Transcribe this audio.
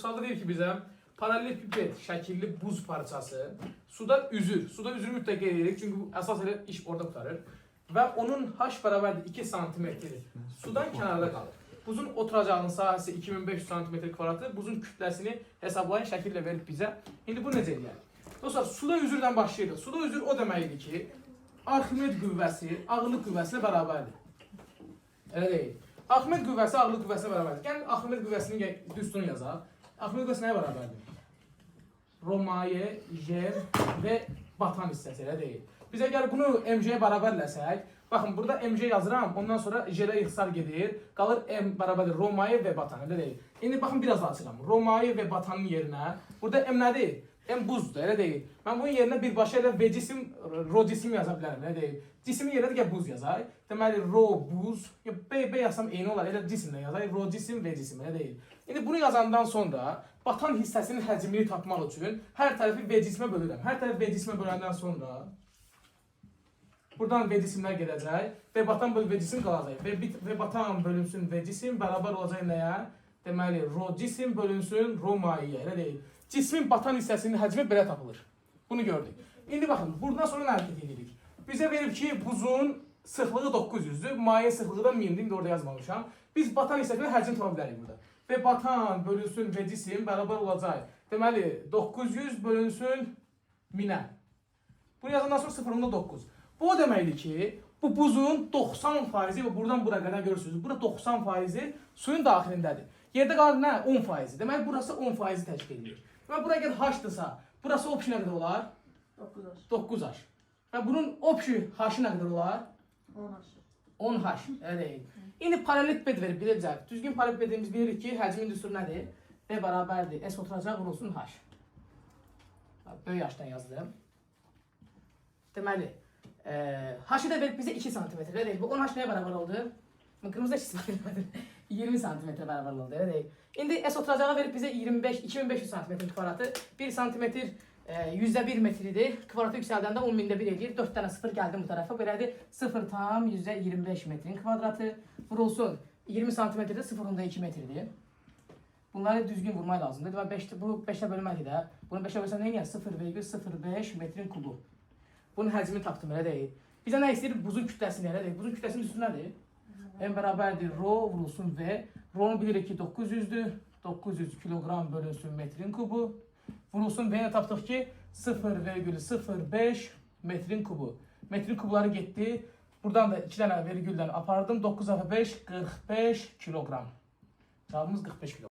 Sualda deyir ki bizə paralelipiped şəkilli buz parçası suda üzür. Suda üzür mütləq edirik çünki bu əsas elə iş orada qutarır. Və onun h bərabərdir 2 sm sudan kənarda qalır. Buzun oturacağının sahəsi 2500 cm kvadratı. Buzun kütləsini hesablayın, şəkillə verib bizə. İndi bu necə eləyər? Dostlar, suda üzürdən başlayırıq. Suda üzür o deməkdir ki, Arximed qüvvəsi ağırlıq qüvvəsinə bərabərdir. Elə deyil. Arximed qüvvəsi ağırlıq qüvvəsinə bərabərdir. Gəlin Arximed qüvvəsinin düsturunu yazaq. Arximed qüvvəsi nəyə bərabərdir? Romaye, J və batan hissəsi, elə deyil. Biz əgər bunu mc-yə bərabərləsək, baxın, burada mc yazıram, ondan sonra j-lə ixtisar gedir, qalır m bərabərdir Romaye və batan, elə deyil. İndi baxın, biraz da açıram. Romaye və batanın yerinə, burada m nədir? M buzdur, elə deyil. Mən bunun yerinə birbaşa elə v cisim, ro cisim yaza bilərəm, elə deyil. Cisimin yerinə də buz yazay. Deməli, ro, buz, b yazsam eyni olar, elə cisimlə yazay, ro cisim, v cisim, elə deyil. İndi bunu yazandan sonra, batan hissəsinin həcmini tapmaq üçün hər tərəfi v cisimə bölürəm. Hər tərəfi v cisimə böləndən sonra, buradan v cisimlər gedəcək, v batan bölü v cisim qalacaq. V batan bölünsün v cisim bərabər olacaq nəyə? Deməli, ro cisim bölünsün ro mayeyə, elə deyil. Cismin batan hissəsinin həcmi belə tapılır. Bunu gördük. İndi baxın, buradan sonra nə hərəkət edirik? Bizə verib ki, buzun sıxlığı 900-dür, maye sıxlığı da 1000-dir, indi orada yazmamışam. Biz batan hissəsinin həcmini tapa bilərik burada. V batan bölünsün v cisim bərabər olacaq. Deməli, 900 bölünsün 1000-ə. Bunu yazandan sonra 0.9. Bu o deməkdir ki, bu buzun 90%, buradan bura qədər görürsünüz, bura 90% suyun daxilindədir. Yerdə qalır nə? 10%. Deməli, burası 10% təşkil edir. Və bura əgər h-dırsa, burası opşi nə qədər olar? 9h. 9h. Və bunun opşi h-ı nə qədər olar? 10h. 10h, elə deyil. İndi paralelipiped verib, biləcək. Düzgün paralelipipedimiz bilirik ki, həcmin düsturu nədir? V bərabərdir, S oturacaq, vurulsun h. Böyük h-dan yazdım. Deməli, h-ı da verib bizə 2 cm, elə deyil. Bu 10h nəyə bərabər oldu? Qırmızı 20 cm bərabər oldu, elə deyil. İndi S oturacağı verib bizə 2500 cm kvadratı, 1 cm %1 metridir. Kvadratı yüksəldəndə 10.000-1 edir. 4 dənə 0 gəldim bu tərəfə. Belədir 0,25 metrin kvadratı vurulsun. 20 cm-də 0,2 metridir. Bunları düzgün vurmaq lazımdır. Bu 5-ə bölməkdir də. Bunu 5-ə bölsəm nə edir? 0,05 metrin kubu. Bunun həcmini tapdım, elə deyil. Bizə nə istəyir? Buzun kütləsini, elə deyil. Buzun kütləsinin üstü nədir? M bərabərdir ro vurulsun V. Ro'nu bilirik ki 900'dür. 900 kilogram bölünsün metrin kubu. Vurulsun V'ne tapdıq ki 0,05 metrin kubu. Metrin kubları getdi. Buradan da 2 dənə vergüldən apardım. 9 5 45 kilogram. Cavabımız 45 kilogram.